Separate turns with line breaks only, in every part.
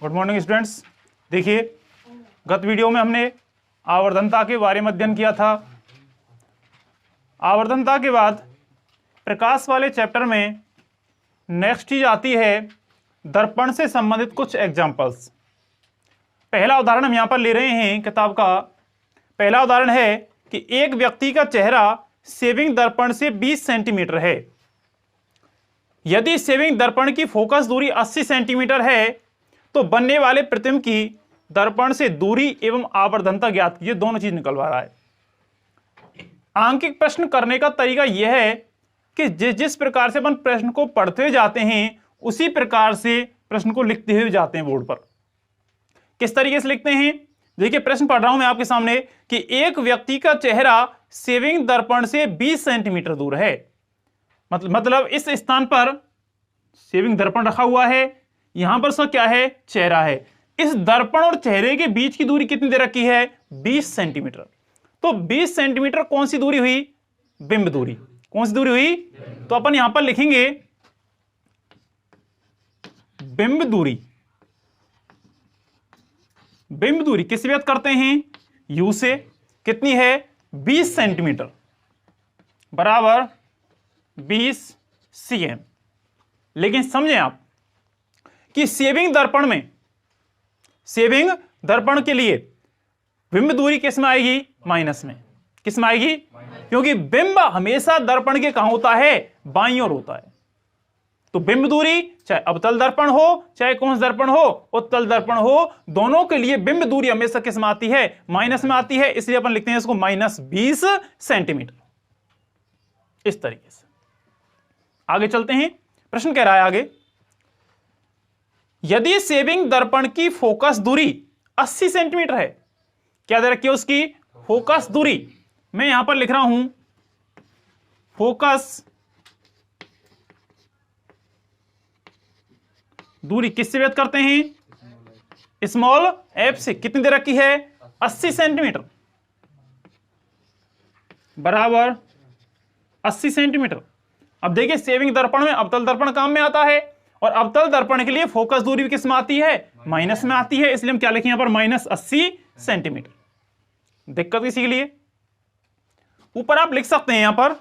Good morning students. देखिए, गत video में हमने आवर्धनता के बारे में अध्ययन किया था। आवर्धनता के बाद प्रकाश वाले चैप्टर में नेक्स्ट चीज आती है दर्पण से संबंधित कुछ एग्जाम्पल्स। पहला उदाहरण हम यहां पर ले रहे हैं किताब का। पहला उदाहरण है कि एक व्यक्ति का चेहरा सेविंग दर्पण से 20 सेंटीमीटर है। यदि सेविंग दर्पण की फोकस दूरी 80 सेंटीमीटर है तो बनने वाले प्रतिबिंब की दर्पण से दूरी एवं आवर्धनता ज्ञात कीजिए। दोनों चीज निकलवा रहा है। आंकिक प्रश्न करने का तरीका यह है कि जिस प्रकार से अपन प्रश्न को पढ़ते हुए जाते हैं उसी प्रकार से प्रश्न को लिखते हुए जाते हैं बोर्ड पर। किस तरीके से लिखते हैं? देखिए, प्रश्न पढ़ रहा हूं मैं आपके सामने कि एक व्यक्ति का चेहरा सेविंग दर्पण से 20 सेंटीमीटर दूर है। मतलब इस स्थान पर सेविंग दर्पण रखा हुआ है, यहां पर उसका क्या है? चेहरा है। इस दर्पण और चेहरे के बीच की दूरी कितनी दे रखी है? 20 सेंटीमीटर। तो 20 सेंटीमीटर कौन सी दूरी हुई? बिंब दूरी। कौन सी दूरी हुई? तो अपन यहां पर लिखेंगे बिंब दूरी। बिंब दूरी किससे व्यक्त करते हैं? यू से। कितनी है? 20 सेंटीमीटर बराबर 20 cm। लेकिन समझें आप कि सेविंग दर्पण के लिए बिंब दूरी किस में आएगी? माइनस में। किस में आएगी? क्योंकि बिंब हमेशा दर्पण के कहां होता है? बाईं ओर होता है। तो बिंब दूरी चाहे अवतल दर्पण हो चाहे कौन सा दर्पण हो, उत्तल दर्पण हो, दोनों के लिए बिंब दूरी हमेशा किस में आती है? माइनस में आती है। इसलिए अपन लिखते हैं इसको -20 सेंटीमीटर। इस तरीके से आगे चलते हैं। प्रश्न कह रहा है आगे, यदि सेविंग दर्पण की फोकस दूरी 80 सेंटीमीटर है, क्या दे रखी है उसकी? फोकस दूरी। मैं यहां पर लिख रहा हूं फोकस दूरी किससे व्यक्त करते हैं? स्मॉल एफ से। कितनी दे रखी है? 80 सेंटीमीटर बराबर 80 सेंटीमीटर। अब देखिए, सेविंग दर्पण में अवतल दर्पण काम में आता है और अवतल दर्पण के लिए फोकस दूरी भी किस में आती है? माइनस में आती है। इसलिए हम क्या लिखें यहां पर? -80 सेंटीमीटर। दिक्कत किसी के लिए? ऊपर आप लिख सकते हैं यहां पर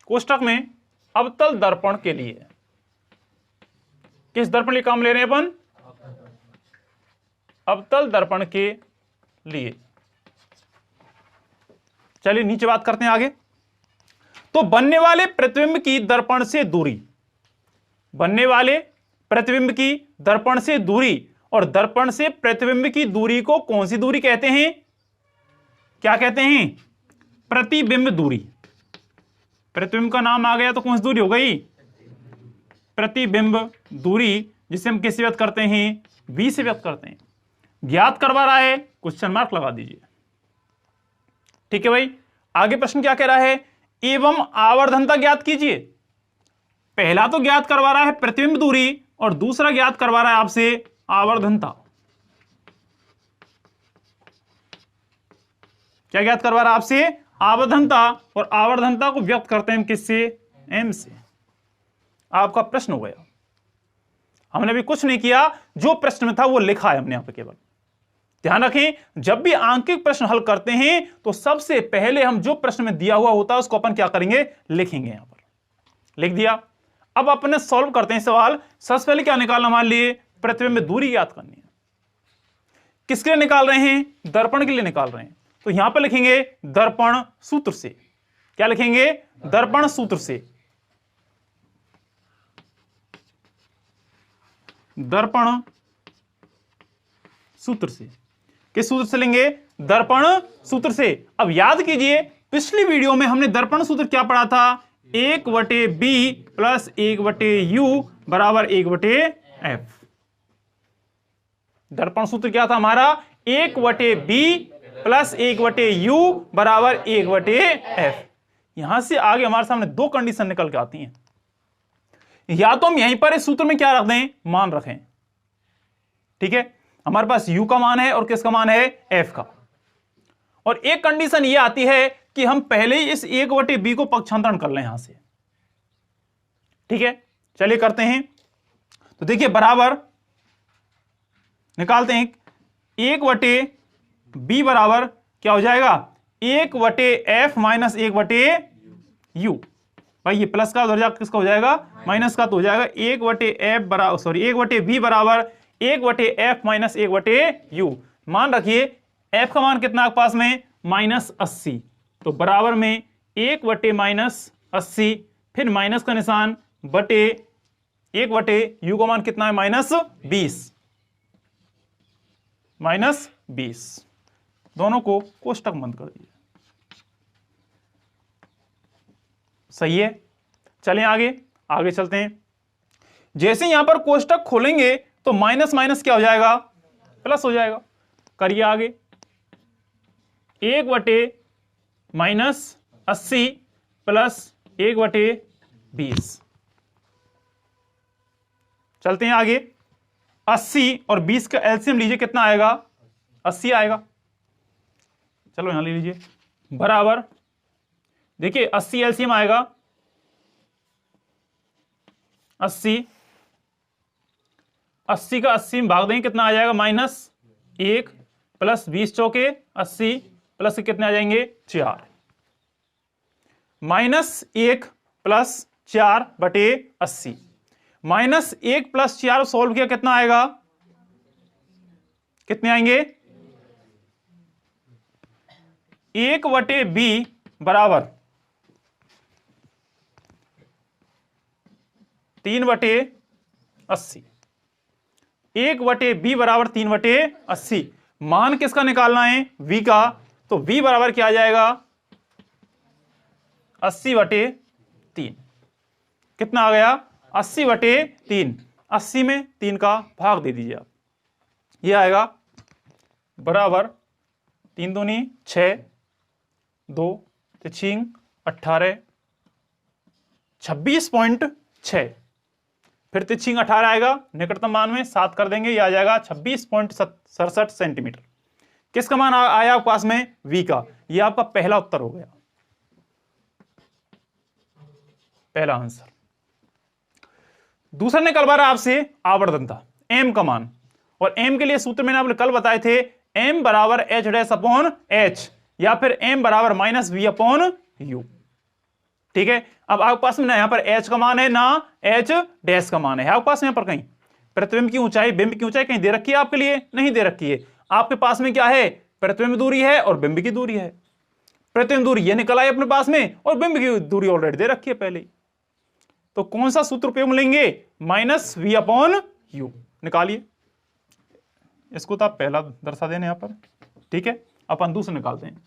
कोष्टक में अवतल दर्पण के लिए। किस दर्पण के काम ले रहे हैं अपन? अवतल दर्पण के लिए। चलिए नीचे बात करते हैं आगे। तो बनने वाले प्रतिबिंब की दर्पण से दूरी, बनने वाले प्रतिबिंब की दर्पण से दूरी और दर्पण से प्रतिबिंब की दूरी को कौन सी दूरी कहते हैं? क्या कहते हैं? प्रतिबिंब दूरी। प्रतिबिंब का नाम आ गया तो कौन सी दूरी हो गई? प्रतिबिंब दूरी, जिसे हम किससे व्यक्त करते हैं? v से व्यक्त करते हैं। ज्ञात करवा रहा है, क्वेश्चन मार्क लगा दीजिए। ठीक है भाई। आगे प्रश्न क्या कह रहा है? एवं आवर्धनता ज्ञात कीजिए। पहला तो ज्ञात करवा रहा है प्रतिबिंब दूरी और दूसरा ज्ञात करवा रहा है आपसे आवर्धनता। क्या ज्ञात करवा रहा है आपसे? आवर्धनता। और आवर्धनता को व्यक्त करते हैं हम किससे? m से। आपका प्रश्न हो गया। हमने भी कुछ नहीं किया, जो प्रश्न में था वो लिखा है हमने यहां पर केवल। ध्यान रखें, जब भी आंकिक प्रश्न हल करते हैं तो सबसे पहले हम जो प्रश्न में दिया हुआ होता है उसको अपन क्या करेंगे? लिखेंगे। यहां पर लिख दिया। अब अपने सॉल्व करते हैं सवाल। सबसे पहले क्या निकालना हमारे लिए? प्रतिबिंब दूरी याद करनी है। किसके लिए निकाल रहे हैं? दर्पण के लिए निकाल रहे हैं। तो यहां पर लिखेंगे दर्पण सूत्र से। क्या लिखेंगे? दर्पण सूत्र से। दर्पण सूत्र से। किस सूत्र से लेंगे? दर्पण सूत्र से। अब याद कीजिए, पिछली वीडियो में हमने दर्पण सूत्र क्या पढ़ा था? 1/b प्लस 1/u बराबर 1/f। दर्पण सूत्र क्या था हमारा? 1/b प्लस 1/u बराबर 1/f। यहां से आगे हमारे सामने दो कंडीशन निकल के आती हैं। या तो हम यहीं पर इस सूत्र में क्या रख दें? मान रखें। ठीक है, हमारे पास u का मान है और किसका मान है? f का। और एक कंडीशन यह आती है कि हम पहले ही इस 1/b को पक्षांतरण कर लें यहां से। ठीक है, चलिए करते हैं। तो देखिए बराबर निकालते हैं। 1/b बराबर क्या हो जाएगा, 1/f माइनस 1/u। भाई ये प्लस का उधर किसका हो जाएगा, माइनस का, तो हो जाएगा 1/f बराबर, सॉरी 1/b बराबर 1/f माइनस 1/u। मान रखिए f का मान कितना आपके पास में, -80, तो बराबर में 1/-80, फिर माइनस का निशान बटे 1/u का मान कितना है, -20। दोनों को कोष्टक बंद कर दीजिए। सही है, चलें आगे चलते हैं। जैसे यहां पर कोष्टक खोलेंगे तो माइनस माइनस क्या हो जाएगा, प्लस हो जाएगा। करिए आगे, 1/-80 प्लस 1/20। चलते हैं आगे। 80 और 20 का एलसीएम लीजिए, कितना आएगा, 80 आएगा। चलो यहां ले लीजिए, बराबर देखिए 80 एलसीएम आएगा, 80 का 80 में भाग देंगे, कितना आ जाएगा, -1 प्लस 20 चौके 80 प्लस कितने आ जाएंगे, 4। -1 प्लस 4/80, -1 प्लस 4 सोल्व किया, कितना आएगा, कितने आएंगे, 1/b बराबर 3/80। 1/b बराबर 3/80। मान किसका निकालना है, v का, तो v बराबर क्या आ जाएगा, 80/3। कितना आ गया, 80/3। 80 में 3 का भाग दे दीजिए आप, ये आएगा बराबर 3 दूनी 6, 2 3 18, 26.6। फिर 18 आएगा, निकटतम मान में 7 कर देंगे, ये आ जाएगा 26.67 सेंटीमीटर। किसका मान आया आपके पास में, v का। ये आपका पहला उत्तर हो गया, पहला आंसर। दूसरा निकलवा रहा आपसे आवर्धनता, m का मान, और m के लिए सूत्र मैंने आपने कल बताए थे, m बराबर h' या फिर m बराबर -v/u। ठीक है, अब आपके पास में ना यहां पर h का मान है ना h' का मान है आपके पास। यहां पर कहीं प्रतिबिंब की ऊंचाई, बिंब की ऊंचाई कहीं दे रखी है आपके लिए, नहीं दे रखी है। आपके पास में क्या है, प्रतिबिंब दूरी है और बिंब की दूरी है। प्रतिबिंब दूरी ये निकल आई अपने पास में, और बिंब की दूरी ऑलरेडी दे रखी है पहले ही। तो कौन सा सूत्र उपयोग में लेंगे, -v/u। निकालिए, इसको तो आप पहला दर्शा देने यहां पर। ठीक है, अपन दूसरा निकालते हैं।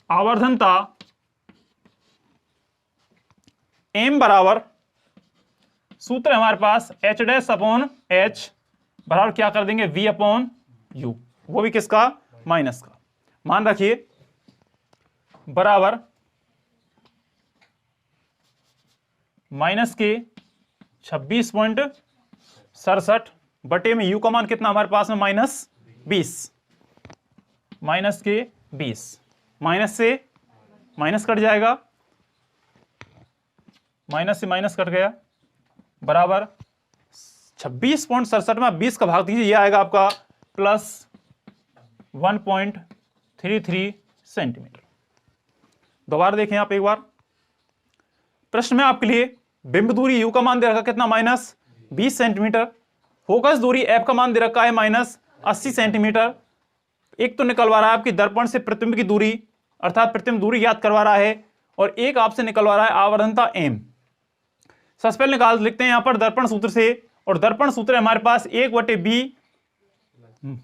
आवर्धनता m बराबर, सूत्र हमारे पास h' बराबर क्या कर देंगे, v/u, वो भी किसका, माइनस का। मान रखिए बराबर माइनस के 26.67 बटे में u का मान कितना हमारे पास में, -20। माइनस के 20, माइनस से माइनस कट जाएगा, माइनस से माइनस कट गया, बराबर 26.67 में 20 का भाग दीजिए, ये आएगा आपका +1.33 सेंटीमीटर। दोबारा देखें आप एक बार, प्रश्न में आपके लिए बिंब दूरी u का मान दे रखा कितना, -20 सेंटीमीटर। फोकस दूरी f का मान दे रखा है -80 सेंटीमीटर। एक तो निकलवा रहा है आपकी दर्पण से प्रतिबिंब की दूरी, अर्थात प्रतिबिंब दूरी याद करवा रहा है, और एक आपसे निकलवा रहा है आवर्धनता m। सबसे पहले निकाल लिखते हैं यहां पर दर्पण सूत्र से, और दर्पण सूत्र है हमारे पास 1/b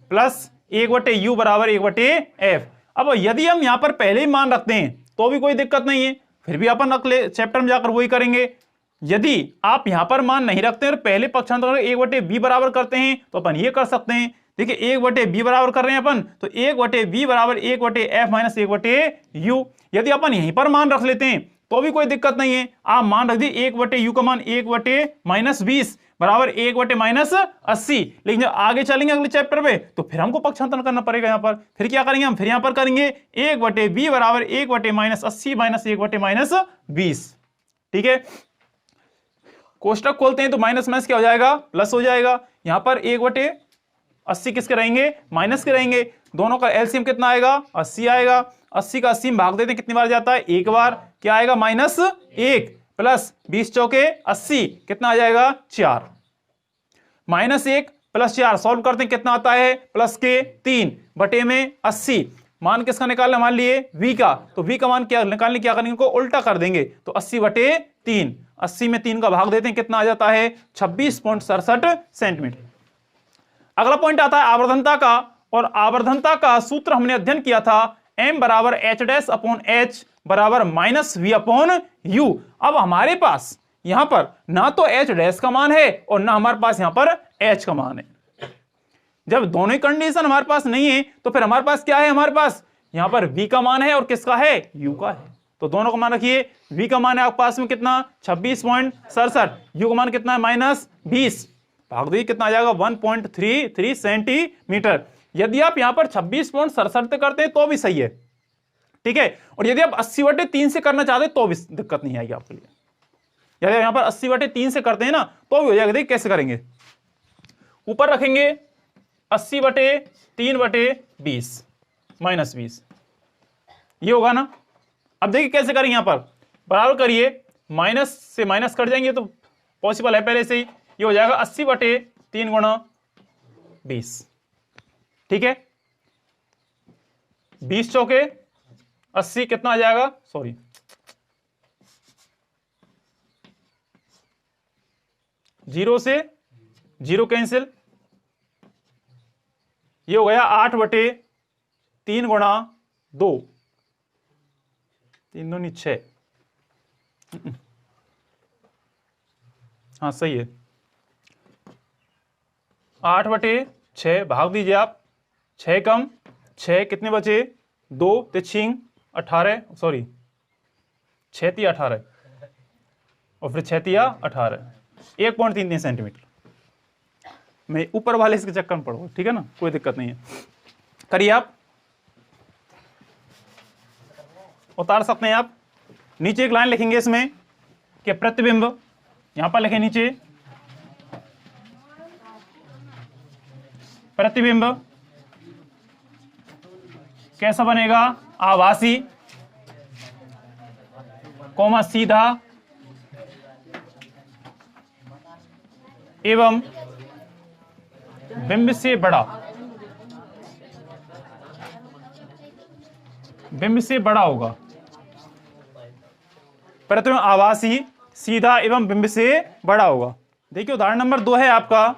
प्लस 1/u बराबर 1/f। अब यदि हम यहां पर पहले ही मान रखते हैं तो भी कोई दिक्कत नहीं है, फिर भी अपन अगले चैप्टर में जाकर वही करेंगे। यदि आप यहां पर मान नहीं रखते हैं और पहले पक्षांतर 1/b बराबर करते हैं तो अपन ये कर सकते हैं। देखिए 1/b बराबर कर रहे हैं अपन, तो 1/b बराबर 1/f माइनस 1/u। यदि अपन यहीं पर मान रख लेते हैं तो भी कोई दिक्कत नहीं है। आप मान रख दिए 1/u का मान 1/-20 बराबर 1/-80। लेकिन जब आगे चलेंगे अगले चैप्टर में तो फिर हमको पक्षांतर करना पड़ेगा। यहां पर फिर क्या करेंगे हम, फिर यहां पर करेंगे 1/b बराबर 1/-80 माइनस 1/-20। ठीक है, कोष्टक खोलते हैं तो माइनस माइनस क्या हो जाएगा, प्लस हो जाएगा। यहां पर 1/80 किसके रहेंगे, माइनस के रहेंगे। दोनों का एलसीएम कितना आएगा, 80 आएगा। 80 का 80 भाग देते हैं, कितनी बार जाता है, एक बार। क्या आएगा, -1 प्लस 20 चौके 80, कितना आ जाएगा, 4। -1 + 4 सॉल्व करते हैं, कितना आता है, +3 बटे में 80। मान किसका निकालना, मान लिए v का, तो v का मान क्या निकालने, क्या करेंगे, इनको उल्टा कर देंगे, तो 80/3। 80 में 3 का भाग देते हैं, कितना आ जाता है, 26.67 सेंटीमीटर। अगला पॉइंट आता है आवर्धनता का, और आवर्धनता का सूत्र हमने अध्ययन किया था, m = h' -v/u। अब हमारे पास यहां पर ना तो h' का मान है और ना हमारे पास यहां पर h का मान है। जब दोनों ही कंडीशन हमारे पास नहीं है तो फिर हमारे पास क्या है, हमारे पास यहां पर v का मान है और किसका है, u का है। तो दोनों का मान रखिए, v का मान है आपके पास में कितना, 26.67, u का मान कितना है, -20, भाग दीजिए, कितना आ जाएगा, 1.33 सेंटीमीटर। यदि आप यहां पर 26.67 करते हैं तो भी सही है, ठीक है। और यदि आप 80/3 से करना चाहते हैं तो भी दिक्कत नहीं आएगी आपके लिए। यदि यहां पर 80/3 से करते हैं ना तो भी हो जाएगा। देखिए कैसे करेंगे, ऊपर रखेंगे 80/3/20 -20, ये होगा ना। अब देखिए कैसे करेंगे, यहां पर बराबर करिए, माइनस से माइनस कट जाएंगे तो पॉसिबल है पहले से ही। ये हो जाएगा 80/3 × 20, ठीक है। 20 चौके 80, कितना आ जाएगा, सॉरी 0 से 0 कैंसिल, ये हो गया 8/3 × 2, 3 दूनी 6, हाँ सही है, 8/6 भाग दीजिए आप, 6 कम 6 कितने बचे, 2 × 18, सॉरी 6 × 18 और फिर 6 × 18, 1.33 सेंटीमीटर। मैं ऊपर वाले इसके चक्कर में पढ़ूंगा, ठीक है ना, कोई दिक्कत नहीं है। करिए आप, उतार सकते हैं आप। नीचे एक लाइन लिखेंगे इसमें कि प्रतिबिंब, यहां पर लिखें नीचे, प्रतिबिंब कैसा बनेगा, आभासी, कोमा सीधा एवं बिंब से बड़ा, बिंब से बड़ा होगा। प्रतिबिंब आभासी, सीधा एवं बिंब से बड़ा होगा। देखिए उदाहरण नंबर 2 है आपका,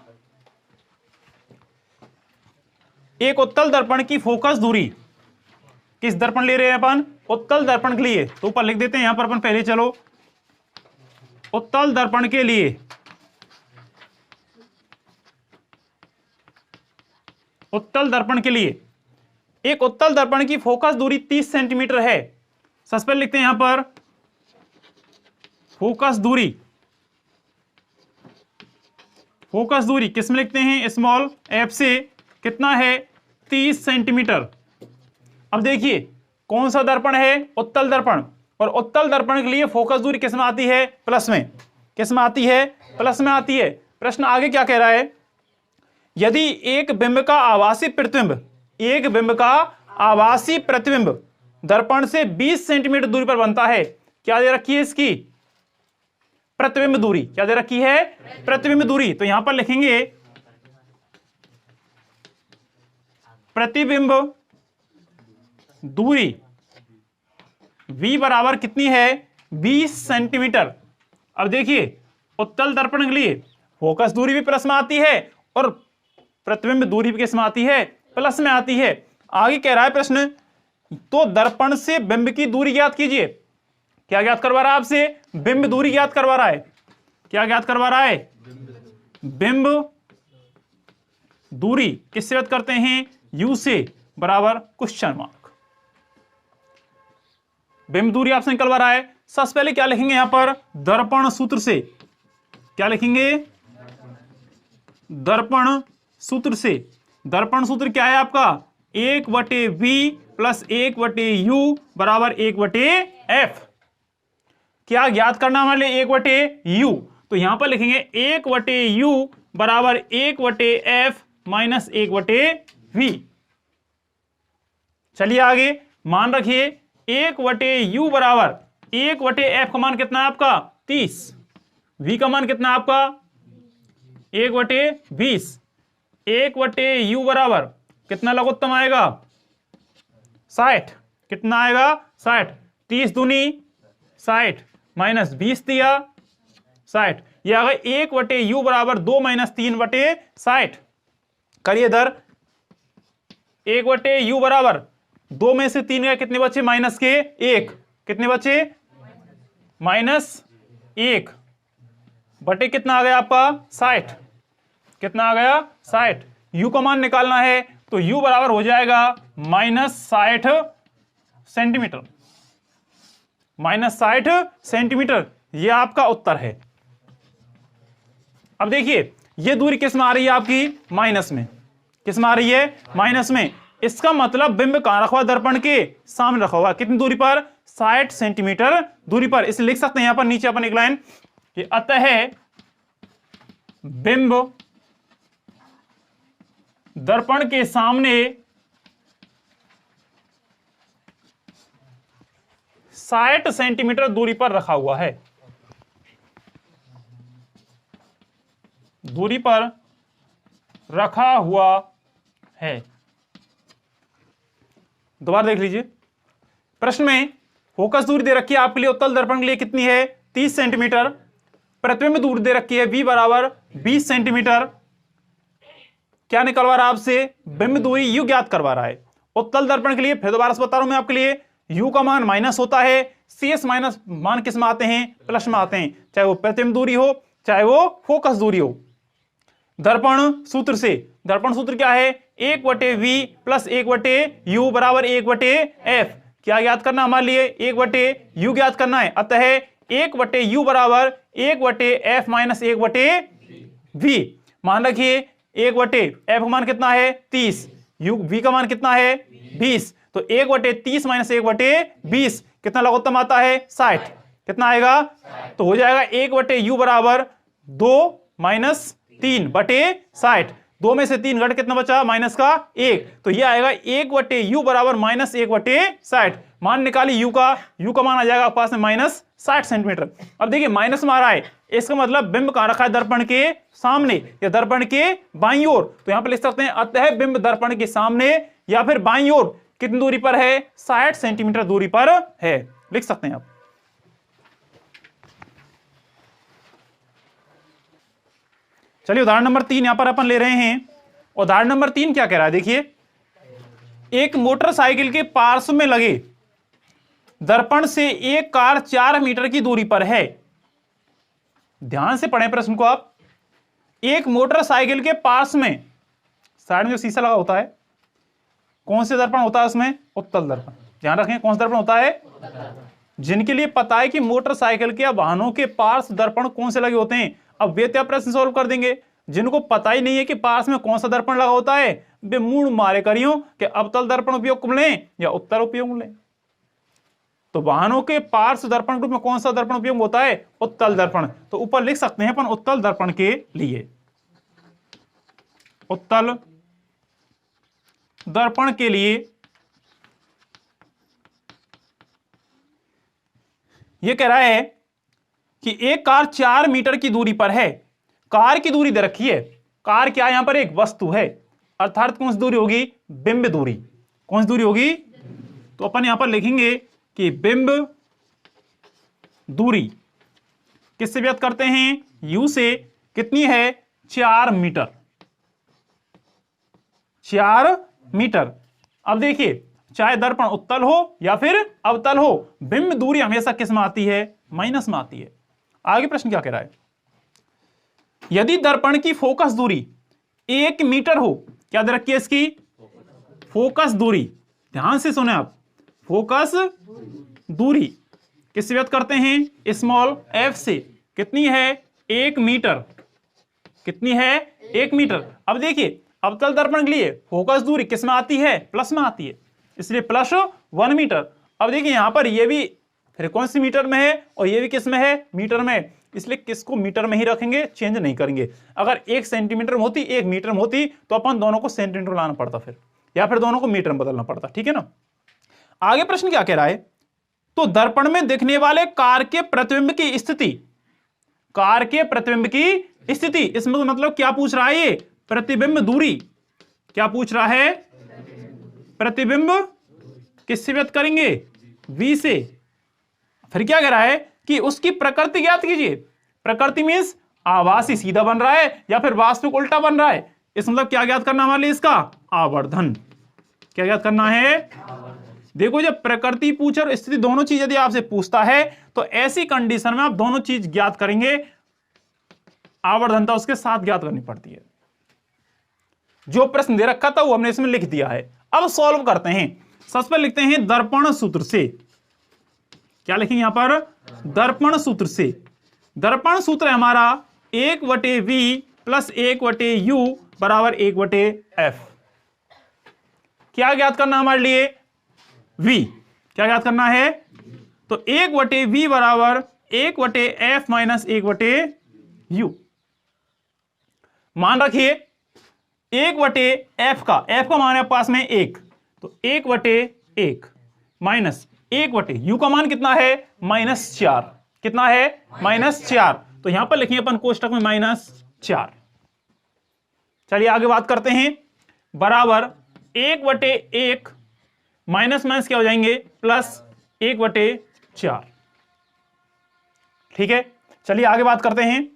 एक उत्तल दर्पण की फोकस दूरी, किस दर्पण ले रहे हैं अपन, उत्तल दर्पण के लिए, तो ऊपर लिख देते हैं यहां पर अपन पहले, चलो उत्तल दर्पण के लिए, उत्तल दर्पण के लिए एक उत्तल दर्पण की फोकस दूरी 30 सेंटीमीटर है। सबसे पहले लिखते हैं यहां पर फोकस दूरी, फोकस दूरी किस में लिखते हैं, स्मॉल f से, कितना है, 30 सेंटीमीटर। अब देखिए कौन सा दर्पण है, उत्तल दर्पण, और उत्तल दर्पण के लिए फोकस दूरी किस में आती है, प्लस में। किस में आती है, प्लस में आती है। प्रश्न आगे क्या कह रहा है, यदि एक बिंब का आभासी प्रतिबिंब, एक बिंब का आभासी प्रतिबिंब दर्पण से 20 सेंटीमीटर दूरी पर बनता है, क्या दे रखी है इसकी, प्रतिबिंब दूरी, क्या दे रखी है, प्रतिबिंब दूरी। तो यहां पर लिखेंगे प्रतिबिंब दूरी v बराबर कितनी है, 20 सेंटीमीटर। अब देखिए उत्तल दर्पण के लिए फोकस दूरी भी प्लस में आती है और प्रतिबिंब दूरी भी किस में आती है, प्लस में आती है। आगे कह रहा है प्रश्न, तो दर्पण से बिंब की दूरी ज्ञात कीजिए। क्या ज्ञात करवा रहा है आपसे, बिंब दूरी ज्ञात करवा रहा है। क्या ज्ञात करवा रहा है, बिंब दूरी किससे ज्ञात करते हैं, u से, बराबर क्वेश्चन मार्क। बिंब दूरी आपसे निकलवा रहा है। सबसे पहले क्या लिखेंगे यहां पर, दर्पण सूत्र से। क्या लिखेंगे, दर्पण सूत्र से। दर्पण सूत्र क्या है आपका, 1/v + 1/u बराबर 1/f। क्या ज्ञात करना हमारे लिए, 1/u। तो यहां पर लिखेंगे 1/u बराबर 1/f माइनस 1/v। चलिए आगे मान रखिए 1/u बराबर 1/f का मान कितना है आपका 30, v का मान कितना है आपका 1/20। 1/u बराबर कितना लघुत्तम आएगा 60, कितना आएगा 60, 30 दूनी 60 माइनस 20 दिया 60, यह आ गया 1/u बराबर 2 माइनस 3/60। करिए इधर 1/u बराबर 2 में से 3 गए, कितने बचे माइनस के 1, कितने बचे -1 बटे कितना आ गया आपका 60, कितना आ गया 60। u का मान निकालना है तो u बराबर हो जाएगा -60 सेंटीमीटर, -60 सेंटीमीटर। यह आपका उत्तर है। अब देखिए यह दूरी किस में आ रही है आपकी माइनस में, किस में आ रही है माइनस में। इसका मतलब बिंब कहां रखा हुआ दर्पण के सामने रखा हुआ, कितनी दूरी पर 60 सेंटीमीटर दूरी पर। इसलिए लिख सकते हैं यहां पर नीचे अपन एक लाइन कि अतः बिंब दर्पण के सामने 60 सेंटीमीटर दूरी पर रखा हुआ है, दूरी पर रखा हुआ है। दोबारा देख लीजिए प्रश्न में फोकस दूरी दे रखी है आपके लिए उत्तल दर्पण के लिए कितनी है 30 सेंटीमीटर, प्रतिबिंब दूरी दे रखी है v बराबर 20 सेंटीमीटर। क्या निकलवा रहा है आपसे बिंब दूरी u ज्ञात करवा रहा है उत्तल दर्पण के लिए। फिर दोबारा से बता रहा हूं मैं आपके लिए u का मान माइनस होता है, CS माइनस मान किस में आते हैं प्लस में आते हैं, चाहे वो प्रतिबिंब दूरी हो चाहे वो फोकस दूरी हो। दर्पण सूत्र से, दर्पण सूत्र क्या है 1/v प्लस 1/u बराबर 1/f। क्या ज्ञात करना हमारे लिए 1/u ज्ञात करना है, अतः 1/u बराबर 1/f माइनस 1/v। मान रखिए 1/f का मान कितना है 30, v का मान कितना है 20, तो 1/30 माइनस 1/20 कितना लघुत्तम आता है 60, कितना आएगा तो हो जाएगा 1/u बराबर 2 माइनस 3/60, 2 में से 3 घट कितना बचा माइनस का 1, तो ये आएगा 1/u बराबर -1/60। मान निकाली u का मान आ जाएगा पास में -60 सेंटीमीटर। अब देखिए माइनस में आ रहा है, इसका मतलब बिंब कहां रखा है दर्पण के सामने या दर्पण के बाईं ओर। तो यहां पर लिख सकते हैं अतः बिंब दर्पण के सामने या फिर बाईं ओर कितनी दूरी पर है 60 सेंटीमीटर दूरी पर है, लिख सकते हैं आप। चलिए उदाहरण नंबर 3 यहां पर अपन ले रहे हैं। उदाहरण नंबर 3 क्या कह रहा है देखिए, एक मोटरसाइकिल के पार्श्व में लगे दर्पण से एक कार 4 मीटर की दूरी पर है। ध्यान से पढ़ें प्रश्न को आप। एक मोटरसाइकिल के पास में साइड में जो शीशा लगा होता है कौन से दर्पण होता है उसमें उत्तल दर्पण। ध्यान रखें कौन सा दर्पण होता है, जिनके लिए पता है कि मोटरसाइकिल के या वाहनों के पार्श्व दर्पण कौन से लगे होते हैं। अब वे क्या प्रश्न सॉल्व कर देंगे, जिनको पता ही नहीं है कि पास में कौन सा दर्पण लगा होता है वे मूड मारे करियो कि अवतल दर्पण उपयोग लें या उत्तल उपयोग लें। तो वाहनों के पार्श्व दर्पण रूप में कौन सा दर्पण उपयोग होता है उत्तल दर्पण। तो ऊपर लिख सकते हैं अपन उत्तल दर्पण के लिए, उत्तल दर्पण के लिए यह कह रहा है कि एक कार 4 मीटर की दूरी पर है। कार की दूरी दे रखी है, कार क्या यहां पर एक वस्तु है, अर्थात कौन सी दूरी होगी बिंब दूरी। कौन सी दूरी होगी, तो अपन यहां पर लिखेंगे कि बिंब दूरी किससे व्यक्त करते हैं u से, कितनी है 4 मीटर, 4 मीटर। अब देखिए चाहे दर्पण उत्तल हो या फिर अवतल हो, बिंब दूरी हमेशा किस में आती है माइनस में आती है। आगे प्रश्न क्या कह रहा है, यदि दर्पण की फोकस दूरी 1 मीटर हो, क्या दे रखी है इसकी फोकस दूरी, ध्यान से सुने आप, फोकस दूरी किससे व्यक्त करते हैं स्मॉल f से, कितनी है 1 मीटर, कितनी है 1 मीटर। अब देखिए अवतल दर्पण के लिए फोकस दूरी किस में आती है प्लस में आती है, इसलिए प्लस 1 मीटर। अब देखिए यहां पर ये भी फ्रीक्वेंसी मीटर में है और ये भी किस में है मीटर में, इसलिए किसको मीटर में ही रखेंगे, चेंज नहीं करेंगे। अगर 1 सेंटीमीटर में होती 1 मीटर में होती तो अपन दोनों को सेंटीमीटर लाना पड़ता फिर, या फिर दोनों को मीटर में बदलना पड़ता, ठीक है ना। आगे प्रश्न क्या कह रहा है, तो दर्पण में दिखने वाले कार के प्रतिबिंब की स्थिति, कार के प्रतिबिंब की स्थिति, इसमें मतलब क्या पूछ रहा है ये, प्रतिबिंब दूरी। क्या पूछ रहा है, प्रतिबिंब किससे व्यक्त करेंगे, v से। फिर क्या कह रहा है कि उसकी प्रकृति ज्ञात कीजिए। प्रकृति मींस आभासी सीधा बन रहा है या फिर वास्तविक उल्टा बन रहा है। इस मतलब क्या ज्ञात करना हमारे लिए, इसका आवर्धन। क्या ज्ञात करना है, देखो जब प्रकृति पूछ और स्थिति दोनों चीज यदि आपसे पूछता है तो ऐसी कंडीशन में आप दोनों चीज ज्ञात करेंगे, आवर्धनता उसके साथ ज्ञात करनी पड़ती है। जो प्रश्न दे रखा था वो हमने इसमें लिख दिया है। अब सॉल्व करते हैं। सबसे पहले लिखते हैं दर्पण सूत्र से। क्या लिखेंगे यहां पर, दर्पण सूत्र से। दर्पण सूत्र है हमारा 1/v प्लस 1/u बराबर 1/f। क्या ज्ञात करना हमारे लिए, v। क्या ज्ञात करना है, तो 1/v बराबर 1/f माइनस 1/u। मान रखिए 1/f का, f का मान है पास में 1, तो 1/1 माइनस 1/u का मान कितना है, -4। कितना है, -4। तो यहां पर लिखेंगे अपन कोष्टक में -4। चलिए आगे बात करते हैं। बराबर 1/1 माइनस माइनस क्या हो जाएंगे, प्लस 1/4। ठीक है, चलिए आगे बात करते हैं।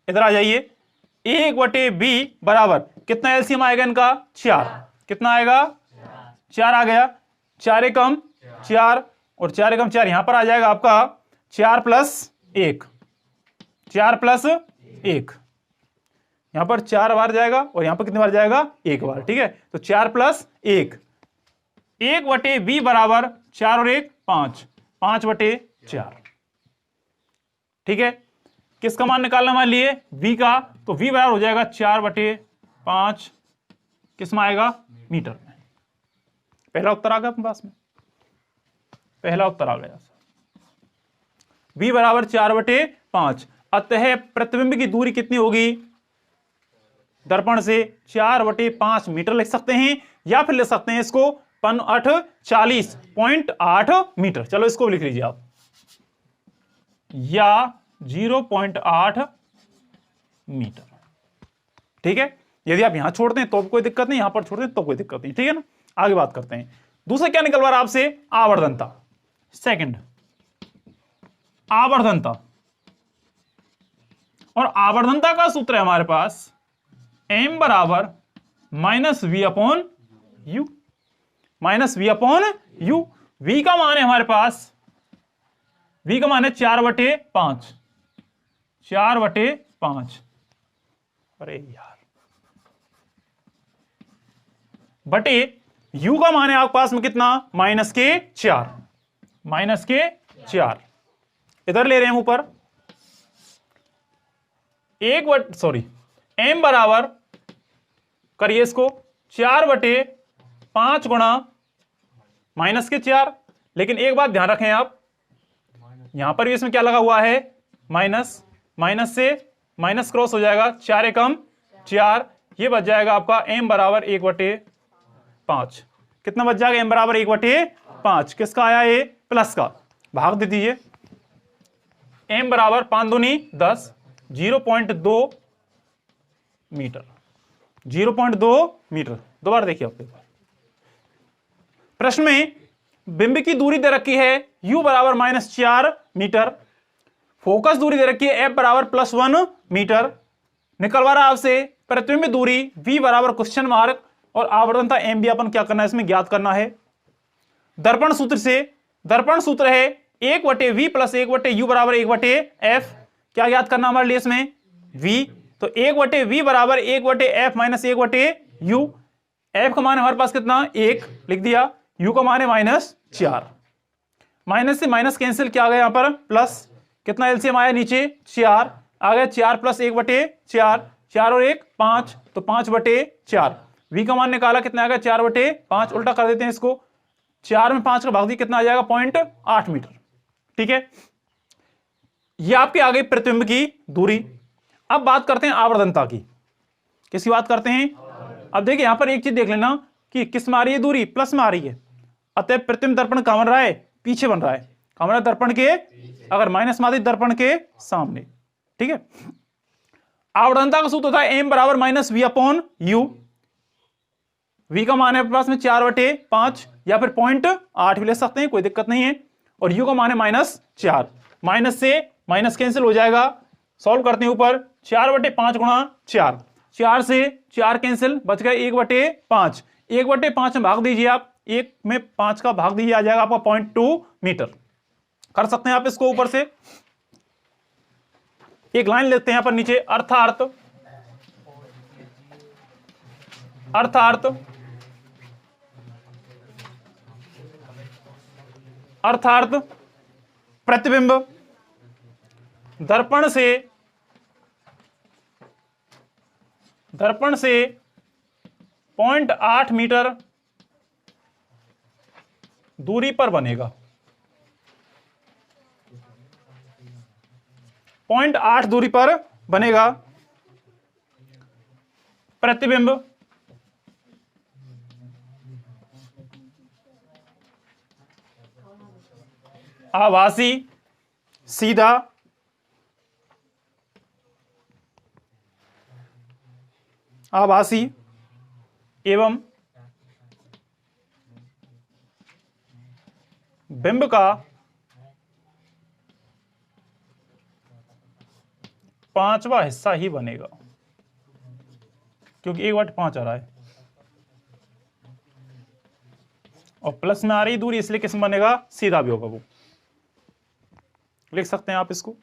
इधर आ जाइए। 1/b बराबर कितना एलसीएम आएगा इनका, 4। कितना आएगा, 4 आ गया। 4 एकम 4 और 4 एकम 4 यहां पर आ जाएगा आपका 4 + 1। 4 + 1 यहां पर 4 बार जाएगा और यहां पर कितनी बार जाएगा, 1 बार। ठीक है, तो 4 + 1, 1/b बराबर 4 और 1 5, 5/4। ठीक है, किसका मान निकालना हमारे लिए, v का। तो v बराबर हो जाएगा 4/5, किस में आएगा, मीटर में। पहला उत्तर आ गया अपने पास में, पहला उत्तर आ गया। v बराबर 4/5। अतः प्रतिबिंब की दूरी कितनी होगी दर्पण से, 4/5 मीटर लिख सकते हैं, या फिर लिख सकते हैं इसको 40.8 मीटर। चलो इसको लिख लीजिए आप, या 0.8 मीटर। ठीक है, यदि आप यहां छोड़ते हैं तो कोई दिक्कत नहीं, यहां पर छोड़ते हैं तो कोई दिक्कत नहीं। ठीक है ना, आगे बात करते हैं। दूसरा क्या निकल रहा है आपसे, आवर्धनता। सेकंड, आवर्धनता। और आवर्धनता का सूत्र है हमारे पास m बराबर -v/u, -v/u। v का मान है हमारे पास, v का मान है 4/5, 4/5। अरे यार, बटे u का मान है आपके पास में कितना, -4, -4। इधर ले रहे हैं ऊपर m बराबर करिए इसको 4/5 गुणा -4। लेकिन एक बात ध्यान रखें आप, यहां पर भी इसमें क्या लगा हुआ है, माइनस, माइनस से माइनस क्रॉस हो जाएगा, 4 एकम 4, ये बच जाएगा आपका m बराबर 1/5। कितना बच जाएगा, m बराबर 1/5। किसका आया, ये प्लस का, भाग दे दीजिए। m बराबर 5 दूनी 10, 0.2 मीटर, 0.2 मीटर। दोबारा देखिए आप, प्रश्न में बिंब की दूरी दे रखी है u बराबर -4 मीटर, फोकस दूरी दे रखी है f बराबर +1 मीटर। निकलवा रहा आपसे प्रतिबिंब दूरी v बराबर क्वेश्चन मार्क, और आवर्धनता m भी अपन क्या करना है, इसमें ज्ञात करना है दर्पण सूत्र से। दर्पण सूत्र है 1/v प्लस 1/u बराबर 1/f। क्या ज्ञात करना हमारे लिए इसमें, v। तो 1/v बराबर 1/f माइनस 1/u। f का मान हमारे पास कितना, 1 लिख दिया, u का मान है -4। माइनस से माइनस कैंसिल, क्या आ गया यहां पर, प्लस। कितना एलसीएम आया नीचे, 4 आ गया, 4 + 1/4, 4 और 1 5, तो 5/4। v का मान निकाला, कितना आ गया, 4/5। उल्टा कर देते हैं इसको, 4 में 5 का भाग दिया, कितना आ जाएगा, 0.8 मीटर। ठीक है, ये आपके आ गई प्रतिबिंब की दूरी। अब बात करते हैं आवर्धनता की। किसकी बात करते हैं? अब देखिए यहां पर एक चीज देख लेना कि किस में आ रही है दूरी, प्लस में आ रही है। अतः प्रतिबिंब दर्पण कहां बन रहा है? पीछे बन रहा है। कहां बन रहा है? दर्पण के, अगर माइनस में आती दर्पण के सामने। ठीक है। आवर्धनता का सूत्र होता है एम बराबर minus v upon u. V का मान है पास में 4/5 या फिर 0.8 भी ले सकते हैं, कोई दिक्कत नहीं है। और यू का मान है -4। माइनस से माइनस कैंसिल हो जाएगा। सॉल्व करते हैं ऊपर 4/5 गुणा 4, 4 से 4 कैंसिल, बच गए 1/5। 1/5 में भाग दीजिए आप, 1 में 5 का भाग दीजिए, आ जाएगा आपका 0.2 मीटर। कर सकते हैं आप इसको ऊपर से। एक लाइन लेते हैं यहां पर नीचे, अर्थात प्रतिबिंब दर्पण से 0.8 मीटर दूरी पर बनेगा। 0.8 दूरी पर बनेगा प्रतिबिंब आभासी, सीधा, आभासी एवं बिंब का 5वां हिस्सा ही बनेगा, क्योंकि 1/5 आ रहा है और प्लस में आ रही दूरी, इसलिए किस में बनेगा? सीधा भी होगा वो। लिख सकते हैं आप इसको।